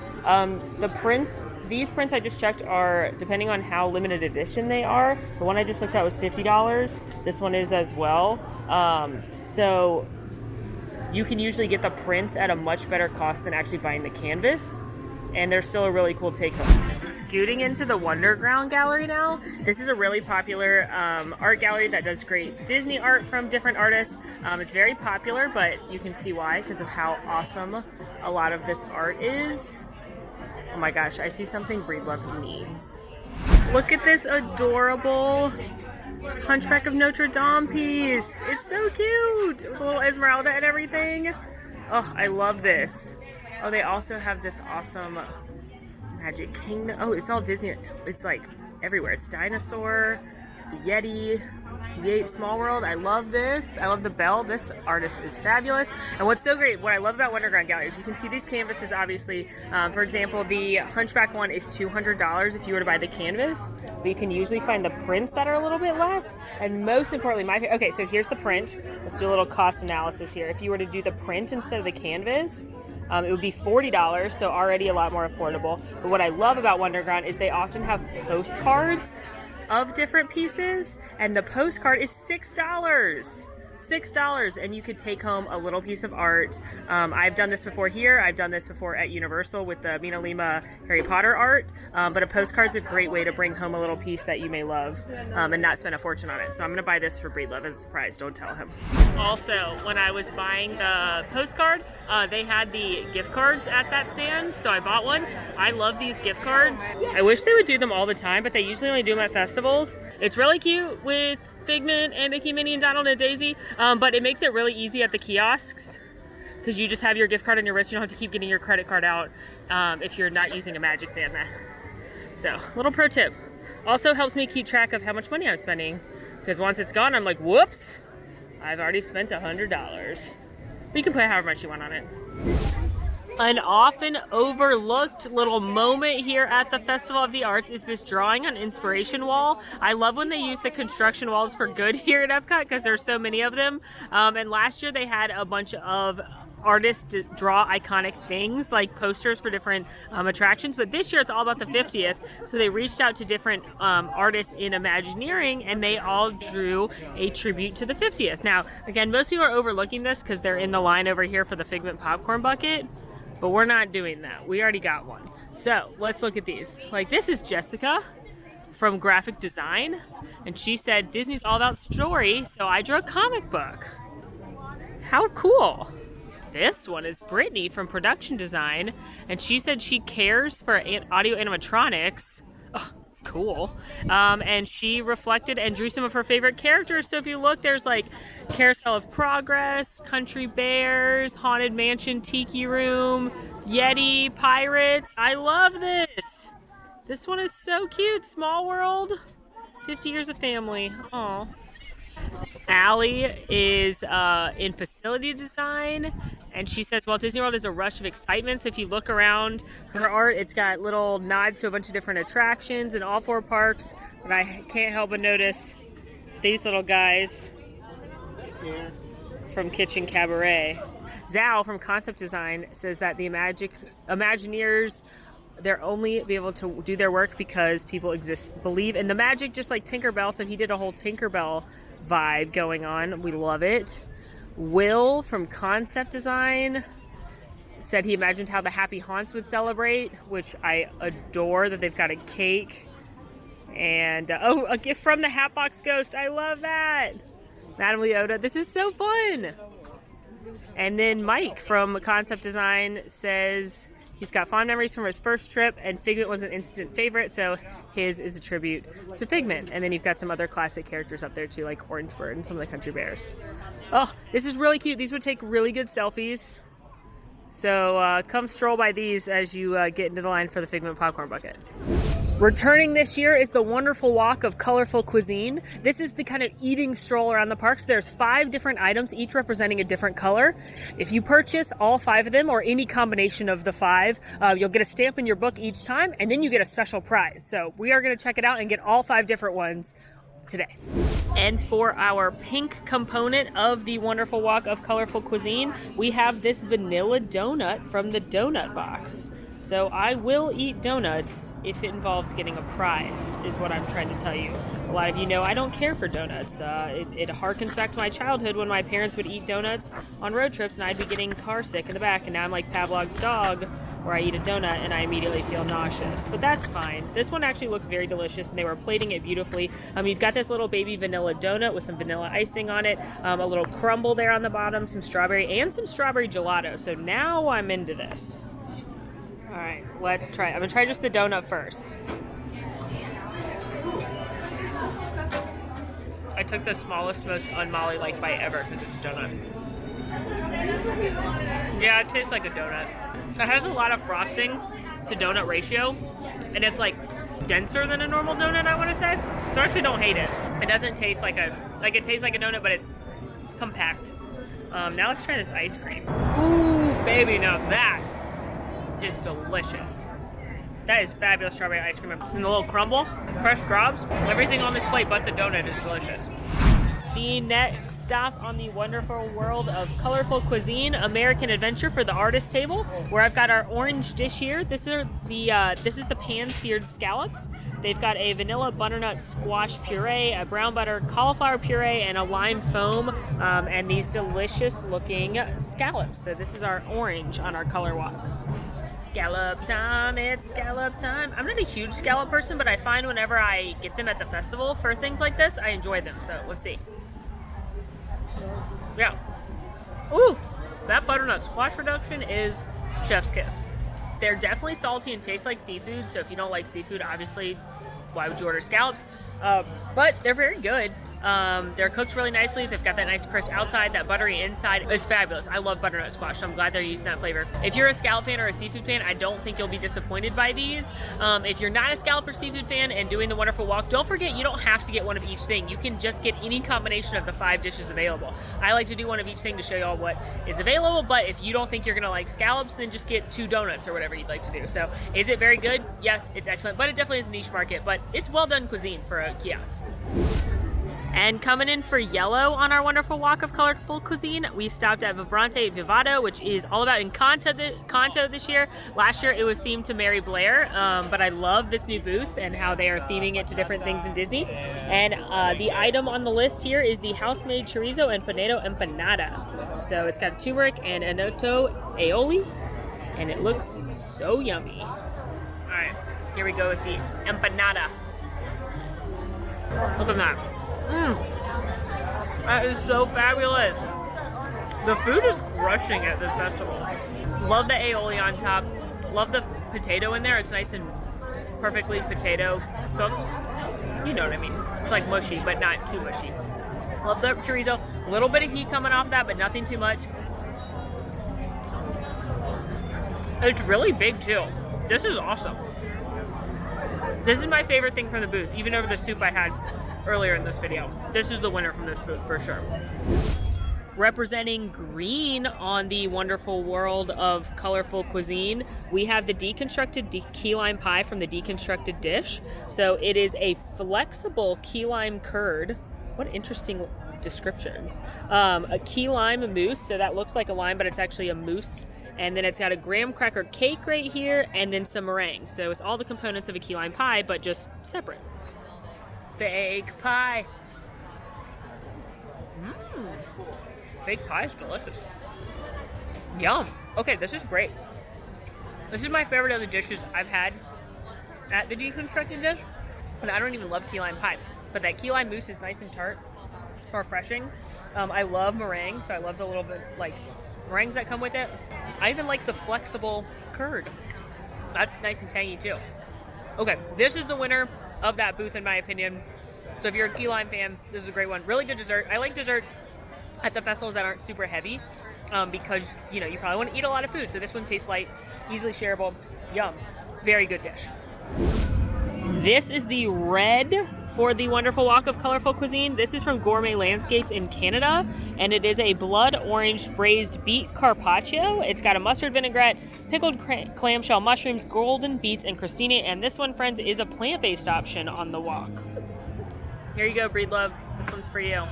These prints I just checked are, depending on how limited edition they are, the one I just looked at was $50. This one is as well. So you can usually get the prints at a much better cost than actually buying the canvas. And they're still a really cool take-home. Scooting into the Wonderground Gallery now. This is a really popular art gallery that does great Disney art from different artists. It's very popular, but you can see why, because of how awesome a lot of this art is. Oh my gosh, I see something Breedlove needs. Look at this adorable Hunchback of Notre Dame piece. It's so cute, with a little Esmeralda and everything. Oh, I love this. Oh, they also have this awesome Magic Kingdom. Oh, it's all Disney. It's like everywhere. It's Dinosaur, the Yeti, the Ape Small World. I love this. I love the bell. This artist is fabulous. And what's so great, what I love about Wonderground Gallery is you can see these canvases, obviously. For example, the Hunchback one is $200 if you were to buy the canvas. But you can usually find the prints that are a little bit less. And most importantly, okay, so here's the print. Let's do a little cost analysis here. If you were to do the print instead of the canvas, it would be $40, so already a lot more affordable. But what I love about Wonderground is they often have postcards of different pieces, and the postcard is $6. $6, and you could take home a little piece of art. I've done this before here. I've done this before at Universal with the Mina Lima Harry Potter art. But a postcard's a great way to bring home a little piece that you may love and not spend a fortune on it. So I'm going to buy this for Breedlove as a surprise. Don't tell him. Also, when I was buying the postcard, they had the gift cards at that stand, so I bought one. I love these gift cards. I wish they would do them all the time, but they usually only do them at festivals. It's really cute with Figment and Mickey, Minnie, and Donald and Daisy, but it makes it really easy at the kiosks because you just have your gift card on your wrist. You don't have to keep getting your credit card out if you're not using a Magic Band. So, little pro tip. Also helps me keep track of how much money I'm spending, because once it's gone, I'm like, whoops, I've already spent $100. But you can put however much you want on it. An often overlooked little moment here at the Festival of the Arts is this drawing on inspiration wall. I love when they use the construction walls for good here at Epcot because there's so many of them. And last year they had a bunch of artists draw iconic things like posters for different attractions, but this year it's all about the 50th, so they reached out to different artists in Imagineering and they all drew a tribute to the 50th. Now again, most people are overlooking this because they're in the line over here for the Figment Popcorn Bucket, but we're not doing that. We already got one. So let's look at these. Like, this is Jessica from Graphic Design, and she said Disney's all about story, so I drew a comic book. How cool. This one is Brittany from production design, and she said she cares for audio animatronics. Oh, cool. And she reflected and drew some of her favorite characters. So if you look, there's like Carousel of Progress, Country Bears, Haunted Mansion, Tiki Room, Yeti, Pirates. I love this. This one is so cute. Small World, 50 Years of Family. Aw. Allie is in facility design, and she says, well, Disney World is a rush of excitement. So if you look around her art, it's got little nods to a bunch of different attractions in all 4 parks. But I can't help but notice these little guys from Kitchen Cabaret. Zhao from Concept Design says that the Imagineers, they're only be able to do their work because people believe in the magic, just like Tinkerbell. So he did a whole Tinkerbell vibe going on. We love it. Will from Concept Design said he imagined how the Happy Haunts would celebrate, which I adore, that they've got a cake and a gift from the Hatbox Ghost. I love that. Madame Leota, this is so fun. And then Mike from Concept Design says he's got fond memories from his first trip, and Figment was an instant favorite, so his is a tribute to Figment. And then you've got some other classic characters up there too, like Orange Bird and some of the Country Bears. Oh, this is really cute. These would take really good selfies. So come stroll by these as you get into the line for the Figment Popcorn Bucket. Returning this year is the Wonderful Walk of Colorful Cuisine. This is the kind of eating stroll around the parks. There's 5 different items, each representing a different color. If you purchase all 5 of them, or any combination of the 5, you'll get a stamp in your book each time, and then you get a special prize. So we are going to check it out and get all 5 different ones today. And for our pink component of the Wonderful Walk of Colorful Cuisine, we have this vanilla donut from the donut box. So I will eat donuts if it involves getting a prize, is what I'm trying to tell you. A lot of you know I don't care for donuts. It harkens back to my childhood when my parents would eat donuts on road trips and I'd be getting car sick in the back, and now I'm like Pavlov's dog, where I eat a donut and I immediately feel nauseous. But that's fine. This one actually looks very delicious, and they were plating it beautifully. You've got this little baby vanilla donut with some vanilla icing on it, a little crumble there on the bottom, some strawberry, and some strawberry gelato. So now I'm into this. All right, let's try it. I'm gonna try just the donut first. I took the smallest, most un-Molly-like bite ever because it's a donut. Yeah, it tastes like a donut. It has a lot of frosting to donut ratio, and it's like denser than a normal donut, I want to say. So I actually don't hate it. It doesn't taste like it tastes like a donut, but it's compact. Now let's try this ice cream. Ooh, baby, now that is delicious. That is fabulous strawberry ice cream. And the little crumble, fresh drops, everything on this plate but the donut is delicious. The next stop on the wonderful world of colorful cuisine, American Adventure for the artist table, where I've got our orange dish here. This is the pan-seared scallops. They've got a vanilla butternut squash puree, a brown butter cauliflower puree, and a lime foam, and these delicious looking scallops. So this is our orange on our color walk. Scallop time, it's scallop time. I'm not a huge scallop person, but I find whenever I get them at the festival for things like this, I enjoy them. So let's see. Yeah. Ooh, that butternut squash reduction is chef's kiss. They're definitely salty and taste like seafood, so if you don't like seafood, obviously, why would you order scallops? But they're very good. They're cooked really nicely. They've got that nice crisp outside, that buttery inside. It's fabulous. I love butternut squash, so I'm glad they're using that flavor. If you're a scallop fan or a seafood fan, I don't think you'll be disappointed by these. If you're not a scallop or seafood fan and doing the wonderful walk, don't forget you don't have to get one of each thing. You can just get any combination of the 5 dishes available. I like to do one of each thing to show you all what is available, but if you don't think you're gonna like scallops, then just get 2 donuts or whatever you'd like to do. So is it very good? Yes, it's excellent, but it definitely is a niche market, but it's well done cuisine for a kiosk. And coming in for yellow on our wonderful walk of colorful cuisine, we stopped at Vibrante Vivado, which is all about Encanto this year. Last year it was themed to Mary Blair, but I love this new booth and how they are theming it to different things in Disney. And the item on the list here is the house-made chorizo and paneto empanada. So it's got turmeric and annatto aioli, and it looks so yummy. All right, here we go with the empanada. Look at that. That is so fabulous. The food is crushing at this festival. Love the aioli on top. Love the potato in there. It's nice and perfectly potato cooked. You know what I mean. It's like mushy, but not too mushy. Love the chorizo. A little bit of heat coming off that, but nothing too much. It's really big too. This is awesome. This is my favorite thing from the booth, even over the soup I had earlier in this video. This is the winner from this booth for sure. Representing green on the wonderful world of colorful cuisine, we have the deconstructed key lime pie from the Deconstructed Dish. So it is a flexible key lime curd. What interesting descriptions. A key lime mousse, so that looks like a lime, but it's actually a mousse. And then it's got a graham cracker cake right here, and then some meringue. So it's all the components of a key lime pie, but just separate. Fake pie. Fake pie is delicious. Yum. Okay, this is great. This is my favorite of the dishes I've had at the Deconstructed Dish. And I don't even love key lime pie, but that key lime mousse is nice and tart, refreshing. I love meringue, so I love the little bit like meringues that come with it. I even like the flexible curd. That's nice and tangy too. Okay, this is the winner of that booth in my opinion. So if you're a key lime fan, this is a great one. Really good dessert. I like desserts at the festivals that aren't super heavy because, you know, you probably want to eat a lot of food. So this one tastes light, easily shareable. Yum. Very good dish. This is the red for the wonderful walk of colorful cuisine. This is from Gourmet Landscapes in Canada, and it is a blood orange braised beet carpaccio. It's got a mustard vinaigrette, pickled clamshell mushrooms, golden beets, and crostini. And this one, friends, is a plant-based option on the walk. Here you go, Breedlove. This one's for you.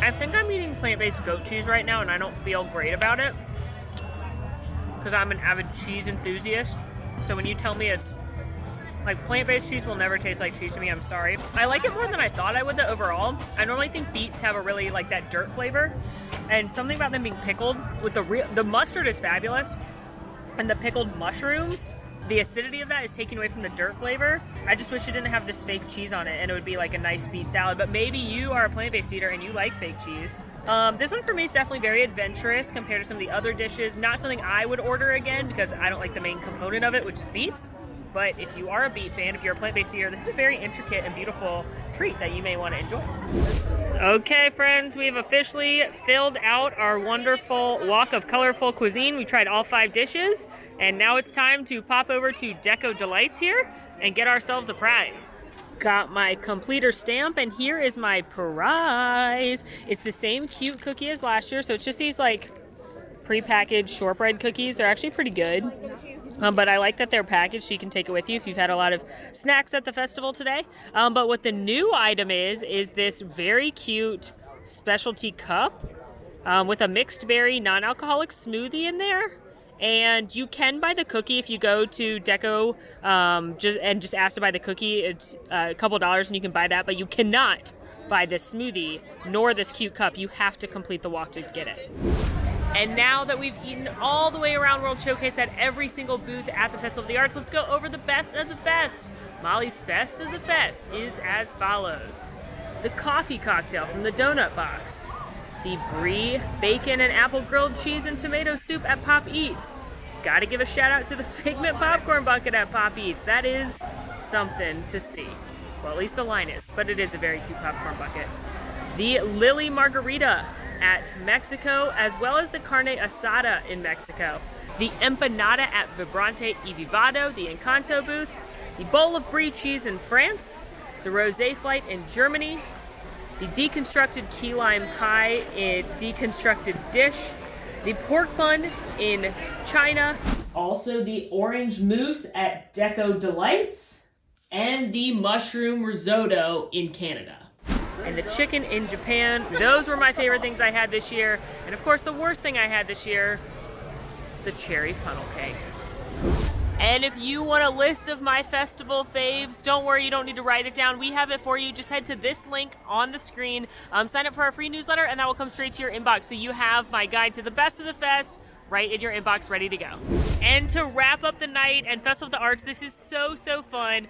I think I'm eating plant-based goat cheese right now, and I don't feel great about it because I'm an avid cheese enthusiast. So when you tell me it's like plant-based cheese will never taste like cheese to me, I'm sorry. I like it more than I thought I would though overall. I normally think beets have a really like that dirt flavor, and something about them being pickled with the mustard is fabulous, and the pickled mushrooms, the acidity of that is taken away from the dirt flavor. I just wish it didn't have this fake cheese on it and it would be like a nice beet salad, but maybe you are a plant-based eater and you like fake cheese. This one for me is definitely very adventurous compared to some of the other dishes. Not something I would order again because I don't like the main component of it, which is beets. But if you are a beet fan, if you're a plant-based eater, this is a very intricate and beautiful treat that you may want to enjoy. Okay, friends, we have officially filled out our wonderful walk of colorful cuisine. We tried all 5 dishes, and now it's time to pop over to DECO Delights here and get ourselves a prize. Got my completer stamp, and here is my prize. It's the same cute cookie as last year, so it's just these like pre-packaged shortbread cookies. They're actually pretty good. But I like that they're packaged so you can take it with you if you've had a lot of snacks at the festival today. But what the new item is this very cute specialty cup with a mixed berry non-alcoholic smoothie in there. And you can buy the cookie if you go to DECO just ask to buy the cookie. It's a couple dollars and you can buy that, but you cannot buy this smoothie nor this cute cup. You have to complete the walk to get it. And now that we've eaten all the way around World Showcase at every single booth at the Festival of the Arts, let's go over the best of the fest. Molly's best of the fest is as follows. The coffee cocktail from the Donut Box. The brie, bacon, and apple grilled cheese and tomato soup at Pop Eats. Gotta give a shout out to the FIGMENT Popcorn Bucket at Pop Eats. That is something to see. Well, at least the line is, but it is a very cute popcorn bucket. The Lily Margarita at Mexico, as well as the carne asada in Mexico. The empanada at Vibrante y Vivado, the Encanto booth. The bowl of brie cheese in France. The rosé flight in Germany. The deconstructed key lime pie in Deconstructed Dish. The pork bun in China. Also the orange mousse at DECO Delights. And the mushroom risotto in Canada. And the chicken in Japan. Those were my favorite things I had this year. And of course, the worst thing I had this year, the cherry funnel cake. And if you want a list of my festival faves, don't worry, you don't need to write it down. We have it for you. Just head to this link on the screen. Sign up for our free newsletter, and that will come straight to your inbox. So you have my guide to the best of the fest right in your inbox, ready to go. And to wrap up the night and Festival of the Arts, this is so fun.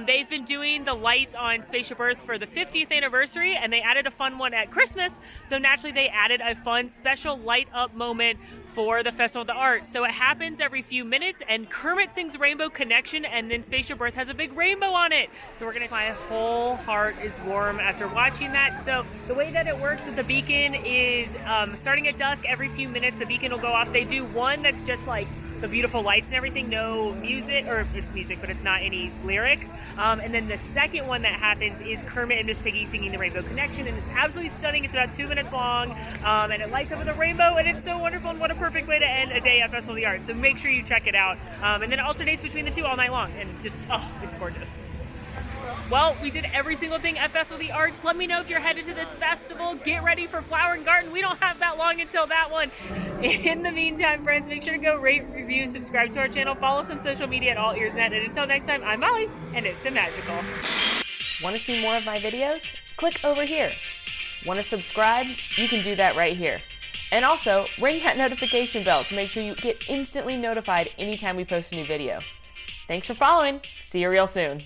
They've been doing the lights on Spaceship Earth for the 50th anniversary, and they added a fun one at Christmas, so naturally they added a fun special light up moment for the Festival of the Arts. So it happens every few minutes, and Kermit sings Rainbow Connection, and then Spaceship Earth has a big rainbow on it. So my whole heart is warm after watching that. So the way that it works with the beacon is starting at dusk, every few minutes the beacon will go off. They do one that's just like the beautiful lights and everything, no music, or it's music, but it's not any lyrics. And then the second one that happens is Kermit and Miss Piggy singing the Rainbow Connection, and it's absolutely stunning. It's about 2 minutes long, and it lights up with a rainbow, and it's so wonderful, and what a perfect way to end a day at Festival of the Arts. So make sure you check it out. And then it alternates between the two all night long, and just, oh, it's gorgeous. Well, we did every single thing at Festival of the Arts. Let me know if you're headed to this festival. Get ready for Flower and Garden. We don't have that long until that one. In the meantime, friends, make sure to go rate, review, subscribe to our channel, follow us on social media at AllEars.net. And until next time, I'm Molly, and it's been magical. Want to see more of my videos? Click over here. Want to subscribe? You can do that right here. And also, ring that notification bell to make sure you get instantly notified anytime we post a new video. Thanks for following. See you real soon.